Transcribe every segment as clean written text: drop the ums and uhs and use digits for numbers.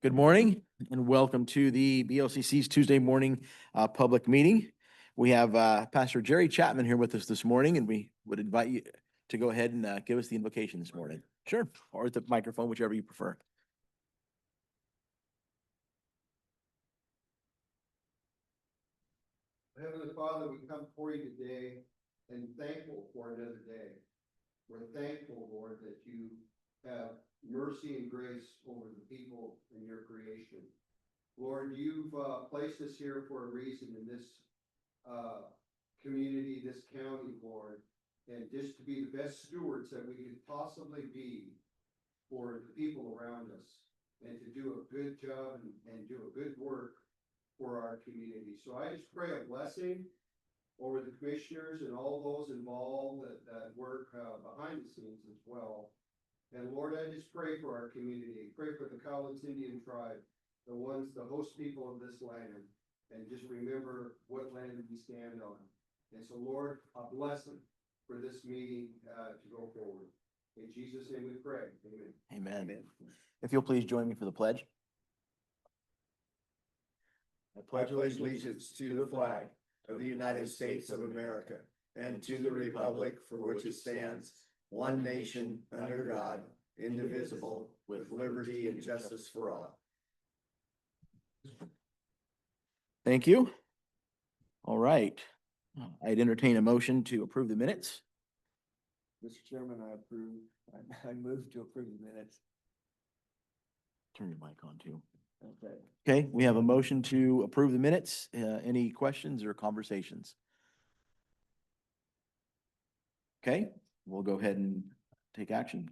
Good morning and welcome to the BOCC's Tuesday morning public meeting. We have Pastor Jerry Chapman here with us this morning, and we would invite you to go ahead and give us the invocation this morning. Sure, or at the microphone, whichever you prefer. Heavenly Father, we come before you today and thankful for another day. We're thankful, Lord, that you have mercy and grace over the people in your creation. Lord, you've placed us here for a reason in this community, this county, Lord, and just to be the best stewards that we could possibly be for the people around us, and to do a good job and do a good work for our community. So I just pray a blessing over the commissioners and all those involved that work behind the scenes as well. And Lord, I just pray for our community, pray for the Cowlitz Indian tribe, the host people of this land, and just remember what land we stand on. And so Lord, a blessing for this meeting to go forward. In Jesus' name we pray, amen. Amen. If you'll please join me for the pledge. I pledge allegiance to the flag of the United States of America and to the republic for which it stands, one nation, under God, indivisible, with liberty and justice for all. Thank you. All right. I'd entertain a motion to approve the minutes. Mr. Chairman, I move to approve the minutes. Turn your mic on too. Okay. Okay, we have a motion to approve the minutes. Any questions or conversations? Okay, we'll go ahead and take action.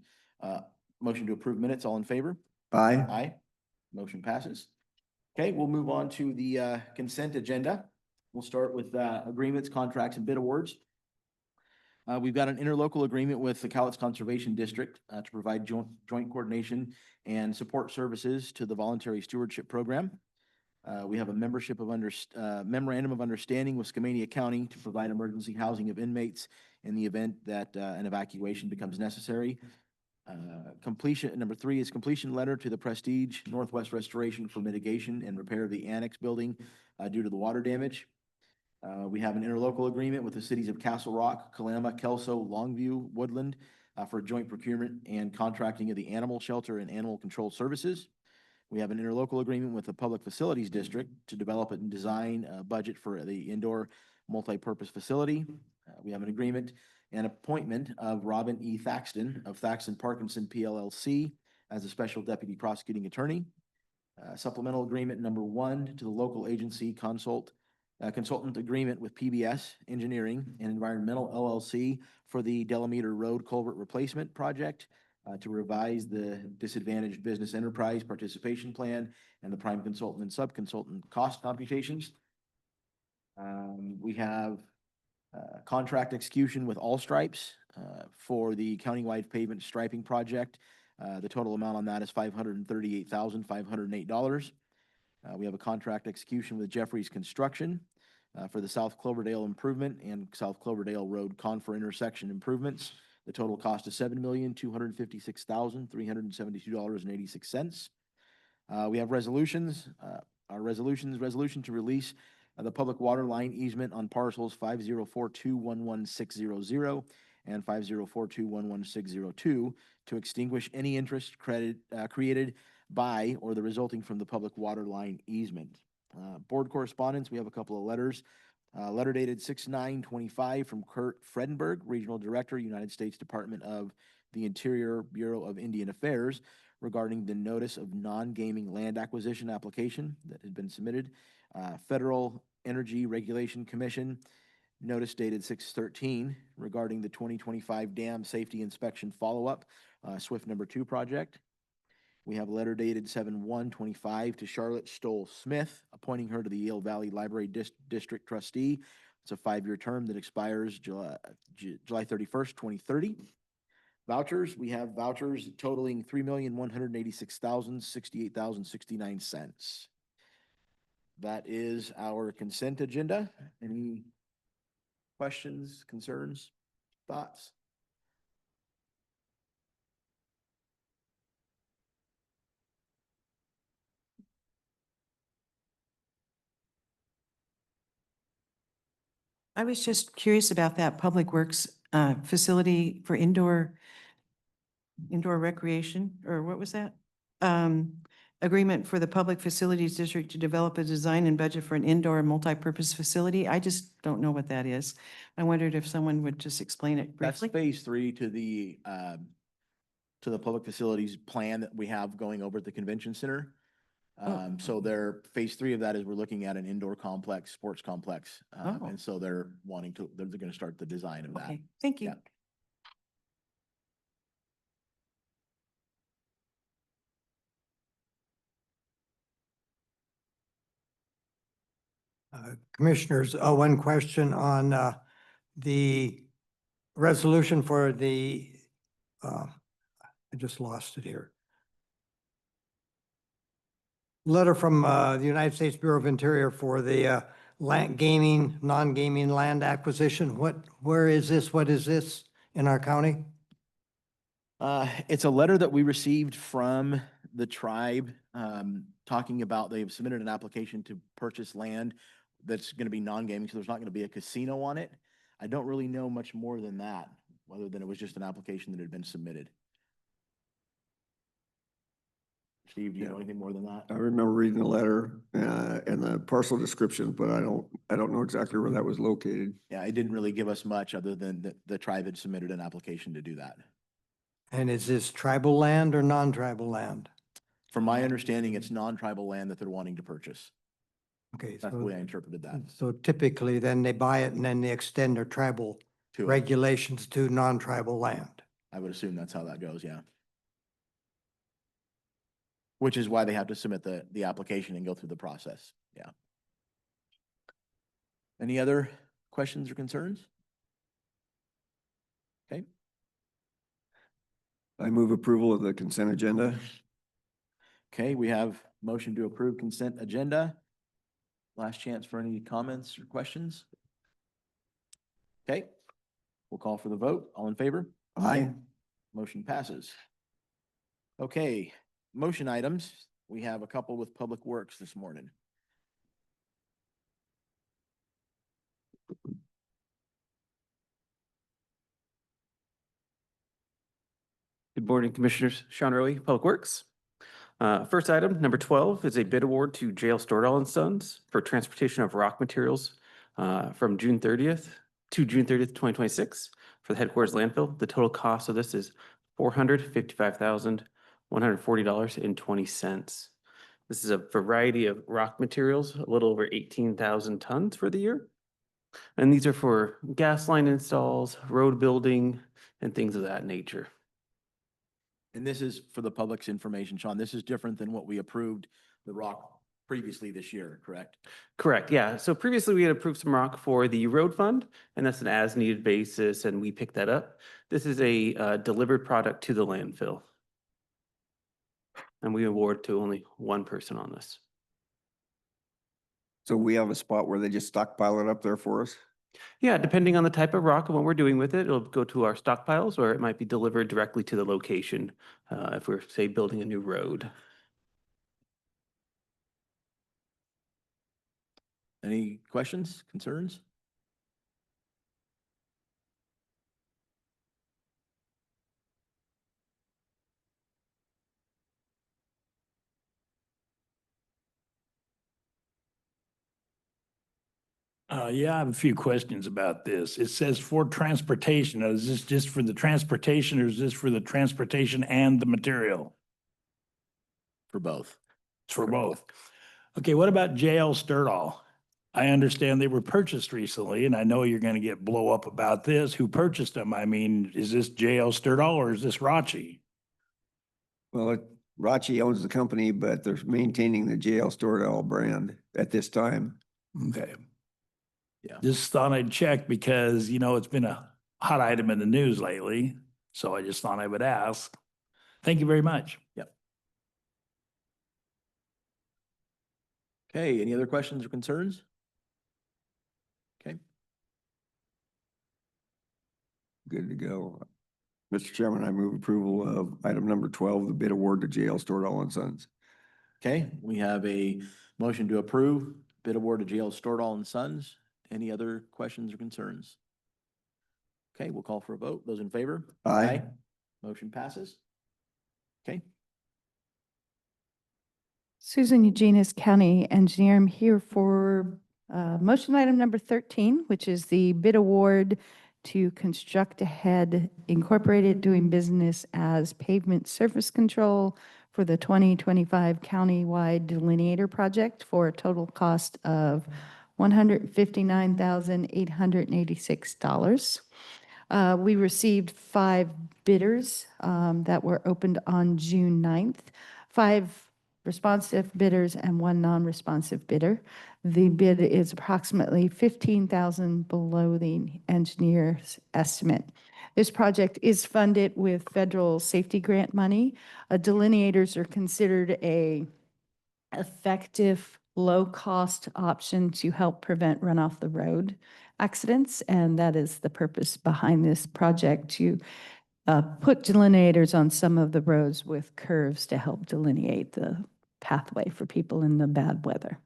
Motion to approve minutes, all in favor? Aye. Aye. Motion passes. Okay, we'll move on to the consent agenda. We'll start with agreements, contracts, and bid awards. We've got an interlocal agreement with the Cowlitz Conservation District to provide joint coordination and support services to the Voluntary Stewardship Program. We have a memorandum of understanding with Skamania County to provide emergency housing of inmates in the event that an evacuation becomes necessary. Number 3 is completion letter to the Prestige Northwest Restoration for mitigation and repair of the annex building due to the water damage. We have an interlocal agreement with the cities of Castle Rock, Kalama, Kelso, Longview, Woodland for joint procurement and contracting of the animal shelter and animal control services. We have an interlocal agreement with the Public Facilities District to develop and design a budget for the indoor multi-purpose facility. We have an agreement and appointment of Robin E. Thaxton of Thaxton Parkinson PLLC as a special deputy prosecuting attorney. Supplemental agreement number 1 to the local agency consultant agreement with PBS Engineering and Environmental LLC for the Delameter Road Culvert Replacement Project to revise the disadvantaged business enterprise participation plan and the prime consultant and sub-consultant cost computations. We have contract execution with All Stripes for the countywide pavement striping project. The total amount on that is $538,508. We have a contract execution with Jeffries Construction for the South Cloverdale improvement and South Cloverdale Road Confer intersection improvements. The total cost is $7,256,372.86. We have resolutions. Our resolution to release the public water line easement on parcels 50421160 and 50421160 to extinguish any interest created by or the resulting from the public water line easement. Board correspondence, we have a couple of letters. Letter dated 6/9/25 from Kurt Fredenberg, Regional Director, United States Department of the Interior, Bureau of Indian Affairs, regarding the notice of non-gaming land acquisition application that had been submitted. Federal Energy Regulation Commission, notice dated 6/13 regarding the 2025 dam safety inspection follow-up, SWIFT number 2 project. We have a letter dated 7/1/25 to Charlotte Stoll Smith, appointing her to the Yale Valley Library District Trustee. It's a 5-year term that expires July 31st, 2030. Vouchers, we have vouchers totaling $3,186,068.69. That is our consent agenda. Any questions, concerns, thoughts? I was just curious about that Public Works facility for indoor recreation, or what was that? Agreement for the Public Facilities District to develop a design and budget for an indoor multipurpose facility. I just don't know what that is. I wondered if someone would just explain it That's briefly. phase three to the public facilities plan that we have going over at the convention center. Oh. So their phase three of that is we're looking at an indoor complex, sports complex. Oh. And so they're gonna start the design of that. Okay, thank you. Yeah. Commissioners, one question on the resolution for the, I just lost it here. Letter from the United States Bureau of Interior for the land gaming, non-gaming land acquisition. Where is this? What is this in our county? It's a letter that we received from the tribe, talking about they've submitted an application to purchase land that's gonna be non-gaming, so there's not gonna be a casino on it. I don't really know much more than that, other than it was just an application that had been submitted. Steve, do you know Yeah. anything more than that? I remember reading the letter, and the parcel description, but I don't know exactly where that was located. Yeah, it didn't really give us much other than that the tribe had submitted an application to do that. And is this tribal land or non-tribal land? From my understanding, it's non-tribal land that they're wanting to purchase. Okay, That's the way I interpreted that. so typically then they buy it and then they extend their tribal To it. regulations to non-tribal land. I would assume that's how that goes, yeah. Which is why they have to submit the application and go through the process, yeah. Any other questions or concerns? Okay, I move approval of the consent agenda. okay, we have motion to approve consent agenda. Last chance for any comments or questions? Okay, we'll call for the vote. All in favor? Aye. Motion passes. Okay, motion items. We have a couple with Public Works this morning. Good morning, Commissioners. Sean Rowe, Public Works. First item, number 12, is a bid award to Jail Stordahl and Sons for transportation of rock materials from June 30th to June 30th, 2026 for the headquarters landfill. The total cost of this is $455,140.20. This is a variety of rock materials, a little over 18,000 tons for the year. And these are for gas line installs, road building, and things of that nature. And this is for the public's information, Sean. This is different than what we approved the rock previously this year, correct? Correct, yeah. So previously we had approved some rock for the road fund, and that's an as-needed basis, and we picked that up. This is a delivered product to the landfill. And we award to only one person on this. So we have a spot where they just stockpile it up there for us? Yeah, depending on the type of rock and what we're doing with it, it'll go to our stockpiles, or it might be delivered directly to the location if we're, say, building a new road. Any questions, concerns? Yeah, I have a few questions about this. It says for transportation. Now, is this just for the transportation or is this for the transportation and the material? For both. It's for both. Okay, what about JL Sturdahl? I understand they were purchased recently and I know you're going to get blow up about this. Who purchased them? I mean, is this JL Sturdahl or is this Rachi? Well, Rachi owns the company, but they're maintaining the JL Stordahl brand at this time. Okay. Yeah. Just thought I'd check because, you know, it's been a hot item in the news lately. So I just thought I would ask. Thank you very much. Yep. Okay, any other questions or concerns? Okay, Good to go. Mr. Chairman, I move approval of item number 12, the bid award to JL Stordahl and Sons. okay, we have a motion to approve bid award to JL Stordahl and Sons. Any other questions or concerns? Okay, we'll call for a vote. Those in favor? Aye. Motion passes. Okay, Susan Eugenius, County Engineer. I'm here for motion item number 13, which is the bid award to Construct Ahead Incorporated doing business as Pavement Surface Control for the 2025 countywide delineator project for a total cost of $159,886. We received 5 bidders that were opened on June 9th. 5 responsive bidders and 1 non-responsive bidder. The bid is approximately $15,000 below the engineer's estimate. This project is funded with federal safety grant money. Delineators are considered a effective, low-cost option to help prevent run-off the road accidents, and that is the purpose behind this project, to put delineators on some of the roads with curves to help delineate the pathway for people in the bad weather.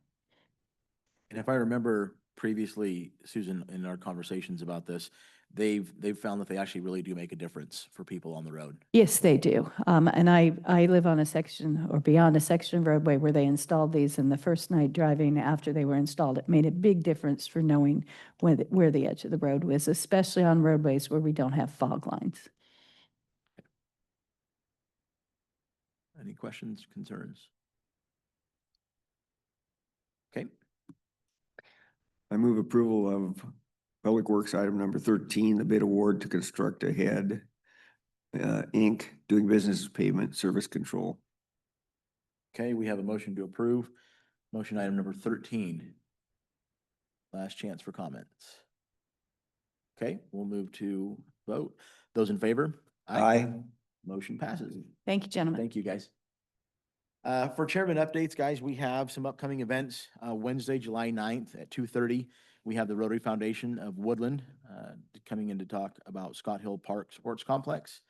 and if I remember previously, Susan, in our conversations about this, they've found that they actually really do make a difference for people on the road. Yes, they do. And I live on a section or beyond a section of roadway where they installed these, and the first night driving after they were installed, it made a big difference for knowing where the edge of the road was, especially on roadways where we don't have fog lines. Any questions, concerns? Okay, I move approval of Public Works item number 13, the bid award to Construct Ahead, Inc., doing business as Pavement Service Control. okay, we have a motion to approve. Motion item number 13. Last chance for comments. Okay, we'll move to vote. Those in favor? Aye. Motion passes. Thank you, gentlemen. Thank you, guys. For chairman updates, guys, we have some upcoming events. Wednesday, July 9th at 2:30, we have the Rotary Foundation of Woodland coming in to talk about Scott Hill Park Sports Complex.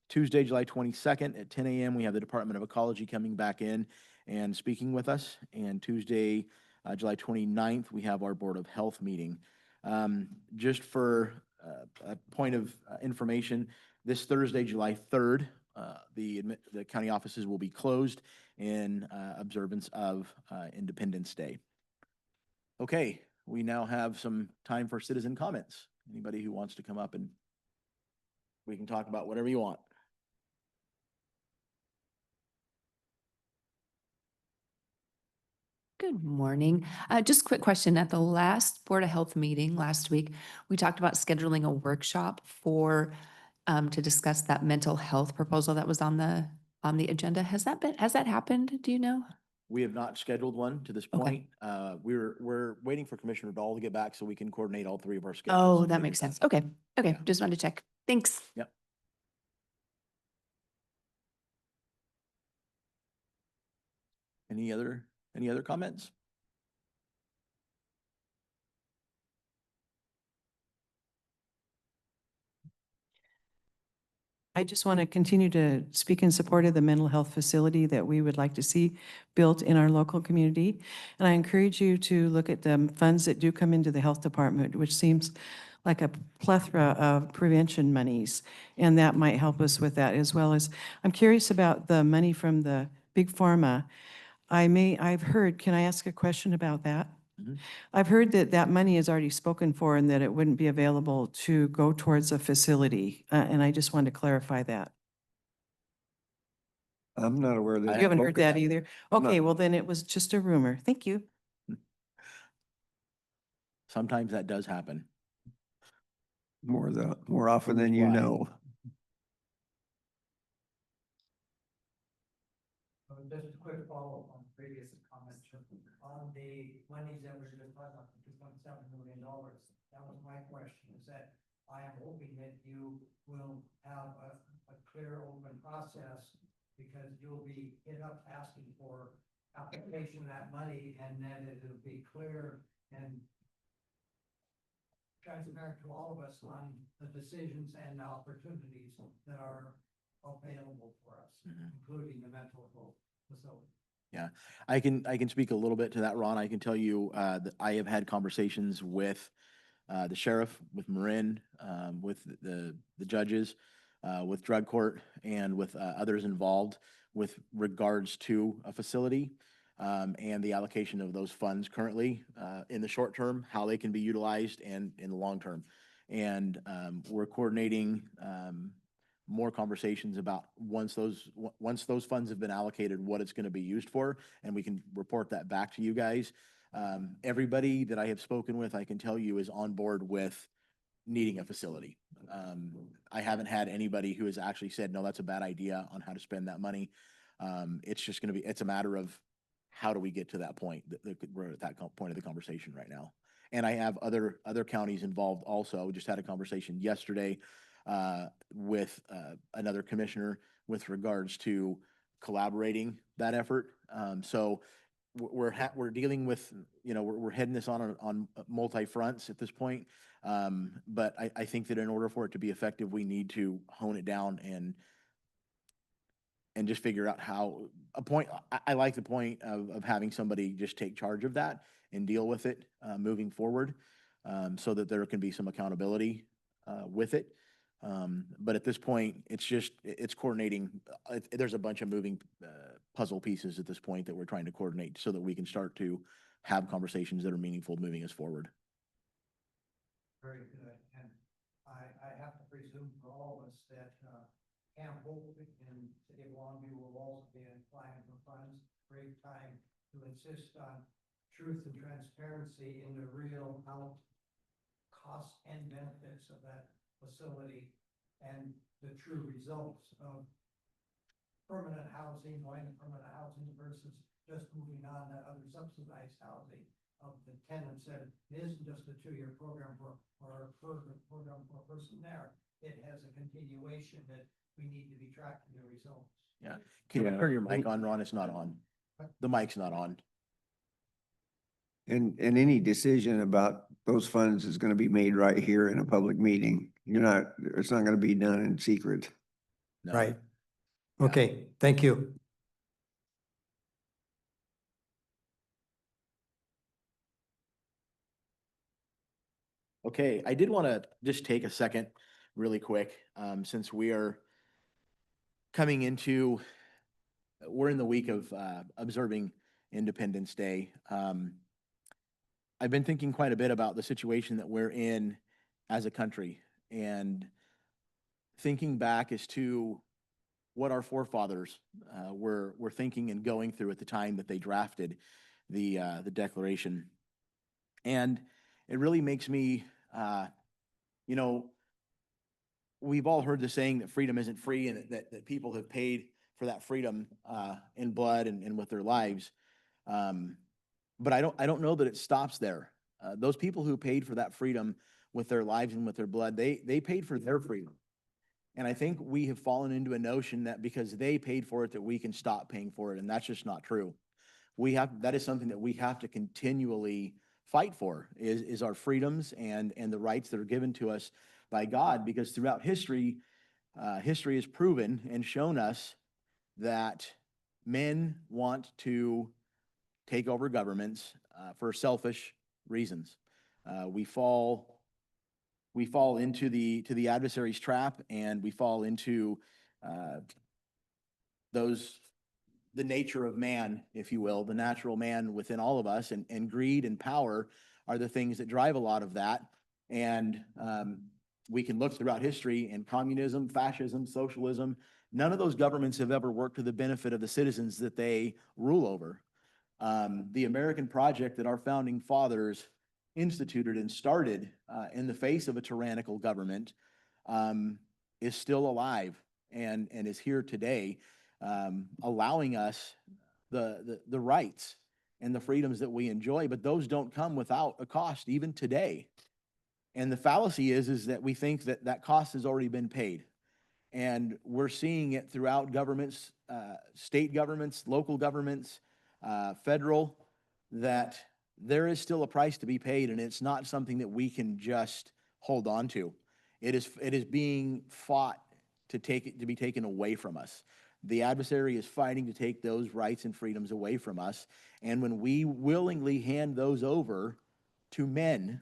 Tuesday, July 22nd at 10 a.m., we have the Department of Ecology coming back in and speaking with us. And Tuesday, July 29th, we have our Board of Health meeting. Just for a point of information, this Thursday, July 3rd, the county offices will be closed in observance of Independence Day. Okay, we now have some time for citizen comments. Anybody who wants to come up and we can talk about whatever you want. Good morning. Just a quick question. At the last Board of Health meeting last week, we talked about scheduling a workshop for to discuss that mental health proposal that was on the agenda. Has that happened? Do you know? We have not scheduled one to this Okay. point. We're waiting for Commissioner Dahl to get back so we can coordinate all 3 of our schedules. Oh, and that get makes it done. sense. Okay. Okay. Yeah. Just wanted to check. Thanks. Yep. Any other comments? I just want to continue to speak in support of the mental health facility that we would like to see built in our local community. And I encourage you to look at the funds that do come into the health department, which seems like a plethora of prevention monies. And that might help us with that, as well as, I'm curious about the money from the Big Pharma. I've heard, can I ask a question about that? Mhm. I've heard that that money is already spoken for and that it wouldn't be available to go towards a facility. And I just wanted to clarify that. I'm not aware that. I You haven't heard that I- either? No. Okay, well then it was just a rumor. Thank you. Sometimes that does happen. More often than you Why? know. Just a quick follow-up on previous comments. On the monies that were just talking about, $2.7 million, that was my question, is that I am hoping that you will have a clear, open process, because you'll be asking for application of that money, and then it'll be clear and transparent to all of us on the decisions and opportunities that are available for us, Mhm. including the mental health facility. I can speak a little bit to that, Ron. I can tell you, that I have had conversations with, the sheriff, with Marin, with the judges, with drug court and with, others involved with regards to a facility, and the allocation of those funds currently, in the short term, how they can be utilized and in the long term. And, we're coordinating, more conversations about once those funds have been allocated, what it's going to be used for, and we can report that back to you guys. Everybody that I have spoken with, I can tell you, is on board with needing a facility. I haven't had anybody who has actually said, no, that's a bad idea on how to spend that money. It's just going to be, it's a matter of how do we get to that point? We're at that point of the conversation right now. And I have other counties involved also. Just had a conversation yesterday with another commissioner with regards to collaborating that effort. So we're dealing with, we're heading this on multi fronts at this point. But I think that in order for it to be effective, we need to hone it down and just figure out how I like the point of having somebody just take charge of that and deal with it moving forward, so that there can be some accountability with it. But at this point, it's coordinating. There's a bunch of moving puzzle pieces at this point that we're trying to coordinate so that we can start to have conversations that are meaningful moving us forward. Very good. And I have to presume for all of us that, Camp Hope in City of Longview will also be applying for funds. Great time to insist on truth and transparency in the real health costs and benefits of that facility and the true results of permanent housing, going to permanent housing versus just moving on to other subsidized housing of the tenants. That it isn't just a 2-year program or a program for a person there. It has a continuation that we need to be tracking the results. Yeah. Can you turn your mic on, Ron? It's not on. The mic's not on. And any decision about those funds is gonna be made right here in a public meeting. It's not gonna be done in secret. No. Right. Okay, thank you. Okay, I did want to just take a second really quick, since we are coming into, we're in the week of observing Independence Day. I've been thinking quite a bit about the situation that we're in as a country and thinking back as to what our forefathers were thinking and going through at the time that they drafted the Declaration. And it really makes me, we've all heard the saying that freedom isn't free and that people have paid for that freedom in blood and with their lives. But I don't know that it stops there. Those people who paid for that freedom with their lives and with their blood, they paid for their freedom. And I think we have fallen into a notion that because they paid for it, that we can stop paying for it. And that's just not true. That is something that we have to continually fight for is our freedoms and the rights that are given to us by God, because throughout history, history has proven and shown us that men want to take over governments for selfish reasons. We fall into the adversary's trap, and we fall into the nature of man, if you will, the natural man within all of us, and greed and power are the things that drive a lot of that. And we can look throughout history, and communism, fascism, socialism, none of those governments have ever worked to the benefit of the citizens that they rule over. The American project that our founding fathers instituted and started in the face of a tyrannical government is still alive and is here today, allowing us the rights and the freedoms that we enjoy, but those don't come without a cost, even today. And the fallacy is that we think that that cost has already been paid. And we're seeing it throughout governments, state governments, local governments, federal, that there is still a price to be paid, and it's not something that we can just hold on to. It is being fought to be taken away from us. The adversary is fighting to take those rights and freedoms away from us. And when we willingly hand those over to men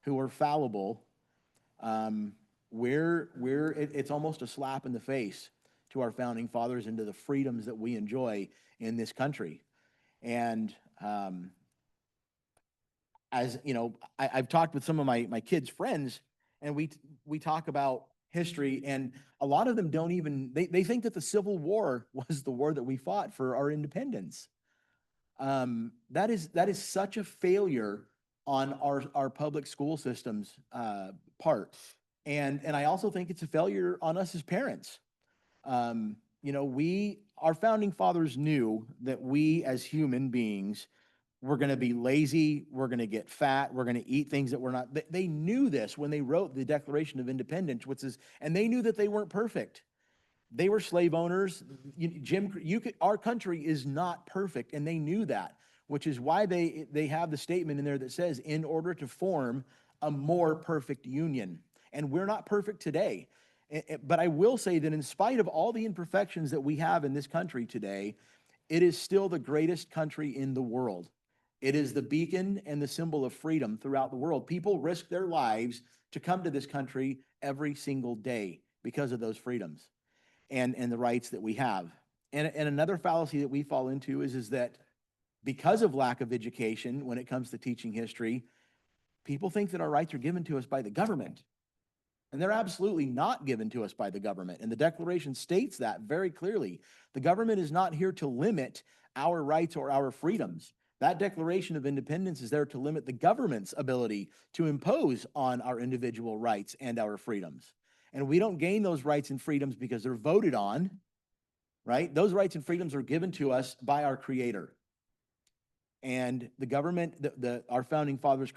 who are fallible, it's almost a slap in the face to our founding fathers and to the freedoms that we enjoy in this country. And as you know, I've talked with some of my kids' friends, and we talk about history, and a lot of them don't even, they think that the Civil War was the war that we fought for our independence. That is such a failure on our public school systems part. And I also think it's a failure on us as parents. You know, our founding fathers knew that we as human beings were going to be lazy, we're going to get fat, we're going to eat things that we're not. They knew this when they wrote the Declaration of Independence, and they knew that they weren't perfect. They were slave owners. Our country is not perfect, and they knew that, which is why they have the statement in there that says, in order to form a more perfect union. And we're not perfect today. But I will say that in spite of all the imperfections that we have in this country today, it is still the greatest country in the world. It is the beacon and the symbol of freedom throughout the world. People risk their lives to come to this country every single day because of those freedoms and the rights that we have. And another fallacy that we fall into is that because of lack of education when it comes to teaching history, people think that our rights are given to us by the government. And they're absolutely not given to us by the government. And the Declaration states that very clearly. The government is not here to limit our rights or our freedoms. That Declaration of Independence is there to limit the government's ability to impose on our individual rights and our freedoms. And we don't gain those rights and freedoms because they're voted on, right? Those rights and freedoms are given to us by our Creator. And the government that our founding fathers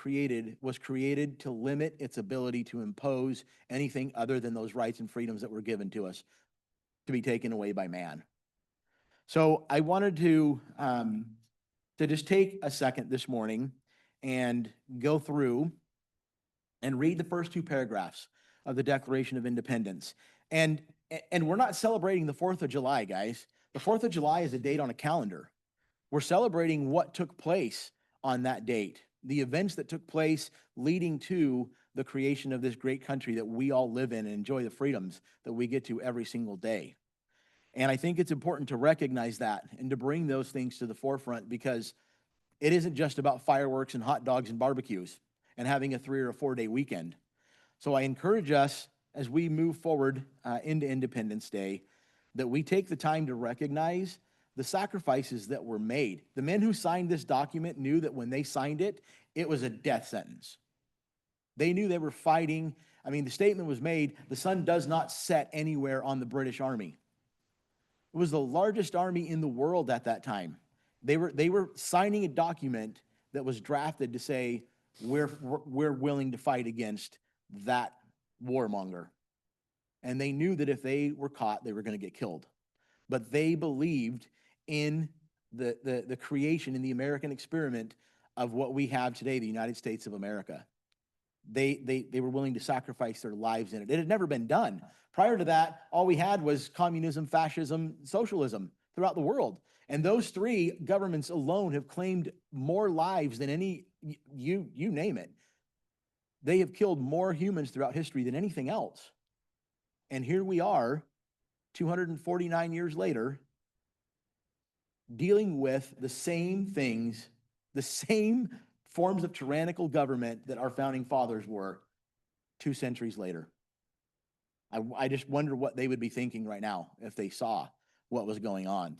was created to limit its ability to impose anything other than those rights and freedoms that were given to us to be taken away by man. So I wanted to just take a second this morning and go through and read the first two paragraphs of the Declaration of Independence. And we're not celebrating the 4th of July, guys. The 4th of July is a date on a calendar. We're celebrating what took place on that date, the events that took place leading to the creation of this great country that we all live in and enjoy the freedoms that we get to every single day. And I think it's important to recognize that and to bring those things to the forefront, because it isn't just about fireworks and hot dogs and barbecues and having a 3 or 4 day weekend. So I encourage us as we move forward into Independence Day that we take the time to recognize the sacrifices that were made. The men who signed this document knew that when they signed it, it was a death sentence. They knew they were fighting. I mean, the statement was made, the sun does not set anywhere on the British Army. It was the largest army in the world at that time. They were signing a document that was drafted to say, we're willing to fight against that warmonger. And they knew that if they were caught, they were going to get killed. But they believed in the creation, in the American experiment of what we have today, the United States of America. They were willing to sacrifice their lives in it. It had never been done. Prior to that, all we had was communism, fascism, socialism throughout the world. And those three governments alone have claimed more lives than any, you name it. They have killed more humans throughout history than anything else. And here we are, 249 years later, dealing with the same things, the same forms of tyrannical government that our founding fathers were 2 centuries later. I just wonder what they would be thinking right now if they saw what was going on.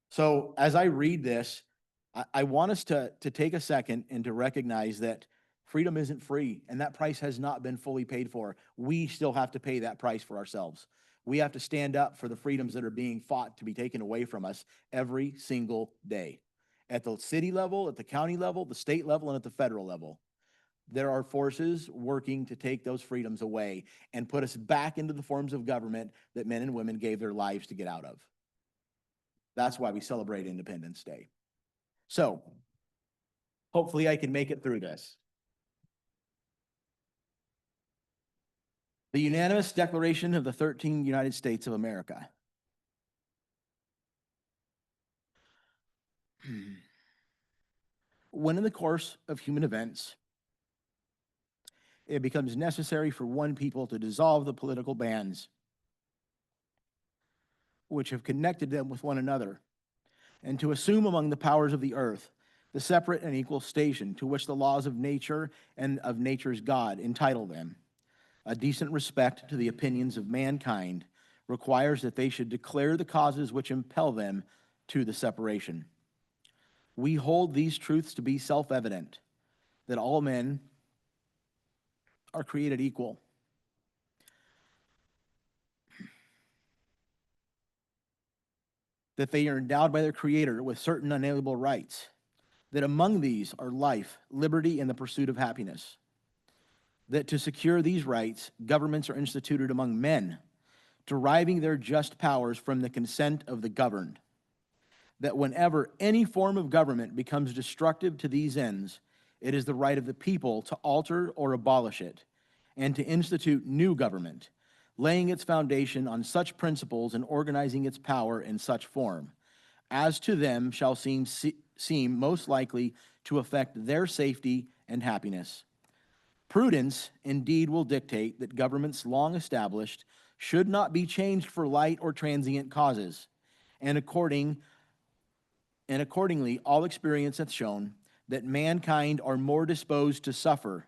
So as I read this, I want us to take a second and to recognize that freedom isn't free, and that price has not been fully paid for. We still have to pay that price for ourselves. We have to stand up for the freedoms that are being fought to be taken away from us every single day. At the city level, at the county level, the state level, and at the federal level. There are forces working to take those freedoms away and put us back into the forms of government that men and women gave their lives to get out of. That's why we celebrate Independence Day. So, hopefully I can make it through this. The unanimous Declaration of the 13 United States of America. When in the course of human events, it becomes necessary for one people to dissolve the political bands which have connected them with one another, and to assume among the powers of the earth the separate and equal station to which the laws of nature and of nature's God entitle them. A decent respect to the opinions of mankind requires that they should declare the causes which impel them to the separation. We hold these truths to be self-evident, that all men are created equal, that they are endowed by their Creator with certain unalienable rights, that among these are life, liberty, and the pursuit of happiness, that to secure these rights, governments are instituted among men, deriving their just powers from the consent of the governed, that whenever any form of government becomes destructive to these ends, it is the right of the people to alter or abolish it, and to institute new government, laying its foundation on such principles and organizing its power in such form, as to them shall seem most likely to affect their safety and happiness. Prudence indeed will dictate that governments long established should not be changed for light or transient causes, and accordingly all experience hath shown that mankind are more disposed to suffer,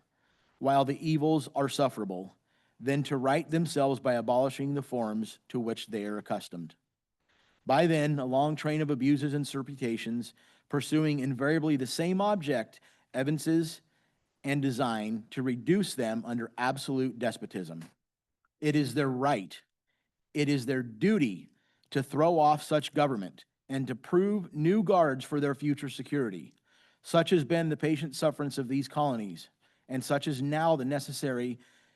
while the evils are sufferable, than to right themselves by abolishing the forms to which they are accustomed. By then, a long train of abuses and usurpations, pursuing invariably the same object, evinces and design to reduce them under absolute despotism. It is their right, it is their duty to throw off such government and to prove new guards for their future security. Such has been the patient sufferance of these colonies, and such is now the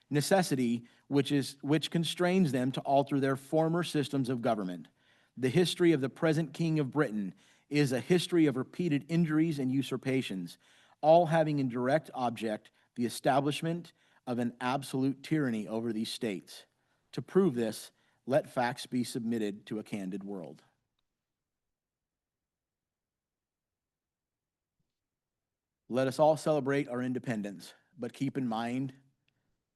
necessity which constrains them to alter their former systems of government. The history of the present King of Britain is a history of repeated injuries and usurpations, all having in direct object the establishment of an absolute tyranny over these states. To prove this, let facts be submitted to a candid world. Let us all celebrate our independence, but keep in mind,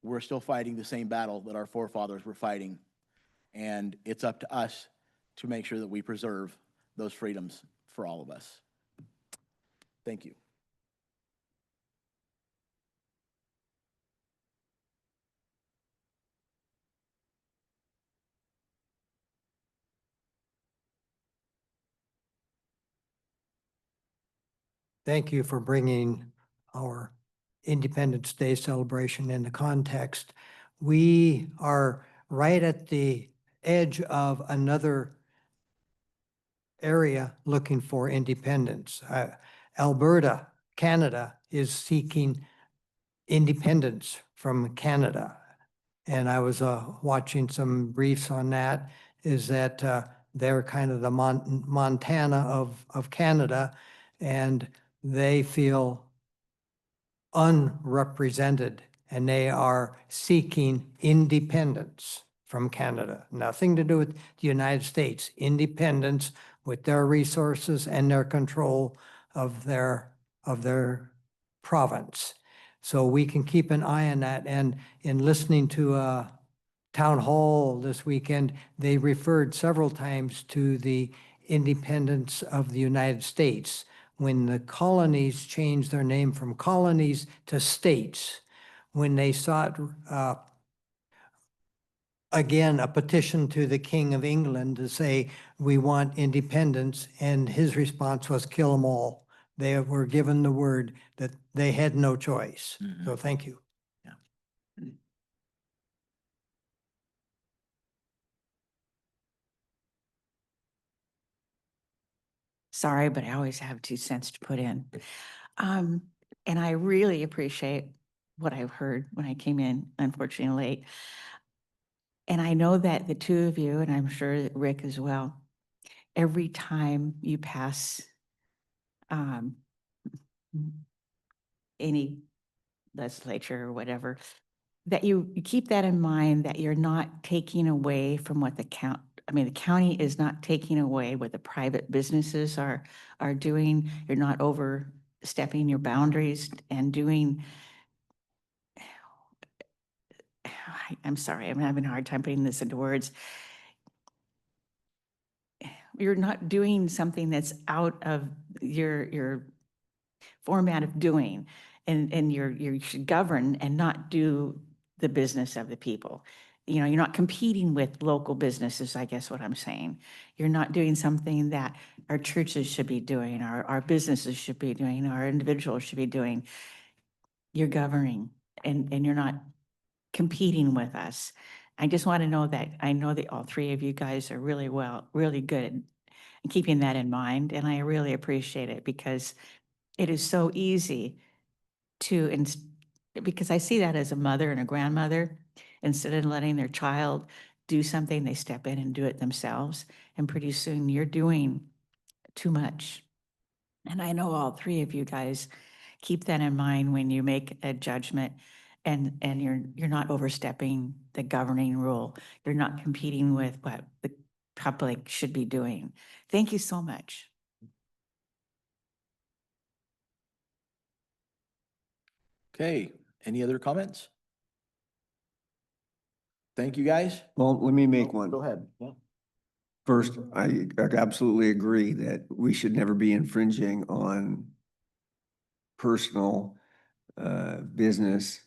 we're still fighting the same battle that our forefathers were fighting. And it's up to us to make sure that we preserve those freedoms for all of us. Thank you. Thank you for bringing our Independence Day celebration into context. We are right at the edge of another area looking for independence. Alberta, Canada, is seeking independence from Canada. And I was watching some briefs on that, is that they're kind of the Montana of Canada, and they feel unrepresented, and they are seeking independence from Canada. Nothing to do with the United States, independence with their resources and their control of their province. So we can keep an eye on that. And in listening to a town hall this weekend, they referred several times to the independence of the United States when the colonies changed their name from colonies to states, when they sought again a petition to the King of England to say, we want independence, and his response was kill them all. They were given the word that they had no choice. So thank you. Sorry, but I always have 2 cents to put in. And I really appreciate what I've heard when I came in, unfortunately late. And I know that the 2 of you, and I'm sure that Rick as well, every time you pass any legislature or whatever, that you keep that in mind, that you're not taking away from what the I mean, the county is not taking away what the private businesses are doing. You're not overstepping your boundaries and doing. I'm sorry, I'm having a hard time putting this into words. You're not doing something that's out of your format of doing. And you should govern and not do the business of the people. You know, you're not competing with local businesses, I guess what I'm saying. You're not doing something that our churches should be doing, our businesses should be doing, our individuals should be doing. You're governing and you're not competing with us. I just want to know that, I know that all three of you guys are really good at keeping that in mind. And I really appreciate it because it is so easy to, because I see that as a mother and a grandmother, instead of letting their child do something, they step in and do it themselves. And pretty soon you're doing too much. And I know all three of you guys keep that in mind when you make a judgment and you're not overstepping the governing rule. You're not competing with what the public should be doing. Thank you so much. Okay, any other comments? Thank you, guys. Well, let me make Oh, one. Go ahead. Yeah. First, I absolutely agree that we should never be infringing on personal, business,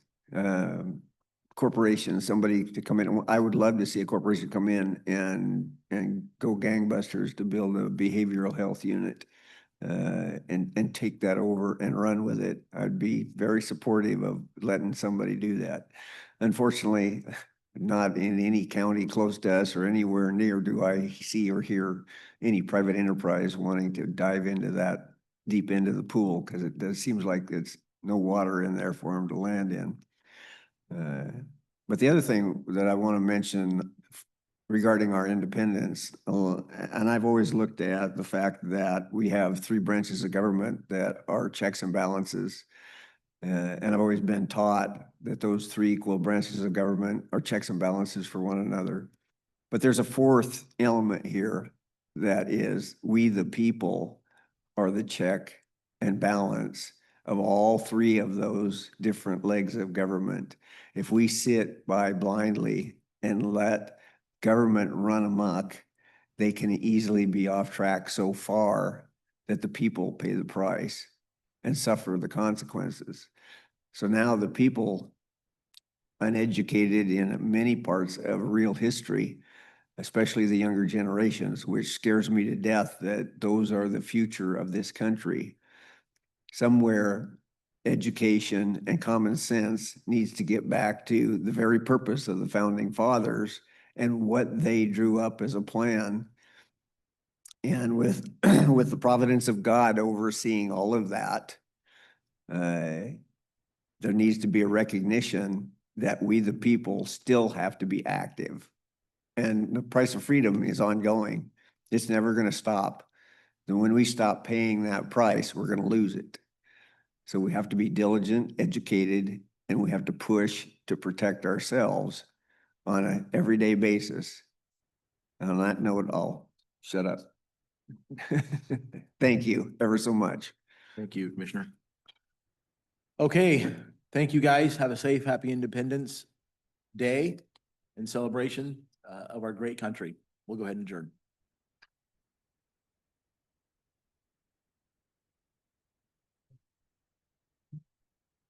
corporations, somebody to come in. I would love to see a corporation come in and go gangbusters to build a behavioral health unit, and take that over and run with it. I'd be very supportive of letting somebody do that. Unfortunately, not in any county close to us or anywhere near do I see or hear any private enterprise wanting to dive into that deep into the pool, because it does seems like it's no water in there for them to land in. But the other thing that I want to mention regarding our independence, and I've always looked at the fact that we have three branches of government that are checks and balances. And I've always been taught that those three equal branches of government are checks and balances for one another. But there's a fourth element here, that is, we the people are the check and balance of all three of those different legs of government. If we sit by blindly and let government run amok, they can easily be off track so far that the people pay the price and suffer the consequences. So now the people, uneducated in many parts of real history, especially the younger generations, which scares me to death that those are the future of this country. Somewhere, education and common sense needs to get back to the very purpose of the founding fathers and what they drew up as a plan. And with, with the providence of God overseeing all of that, there needs to be a recognition that we, the people, still have to be active. And the price of freedom is ongoing. It's never going to stop. And when we stop paying that price, we're going to lose it. So we have to be diligent, educated, and we have to push to protect ourselves on an everyday basis. And on that note, I'll shut up. Thank you ever so much. Thank you, Commissioner. Okay, thank you, guys. Have a safe, happy Independence Day and celebration of our great country. We'll go ahead and adjourn.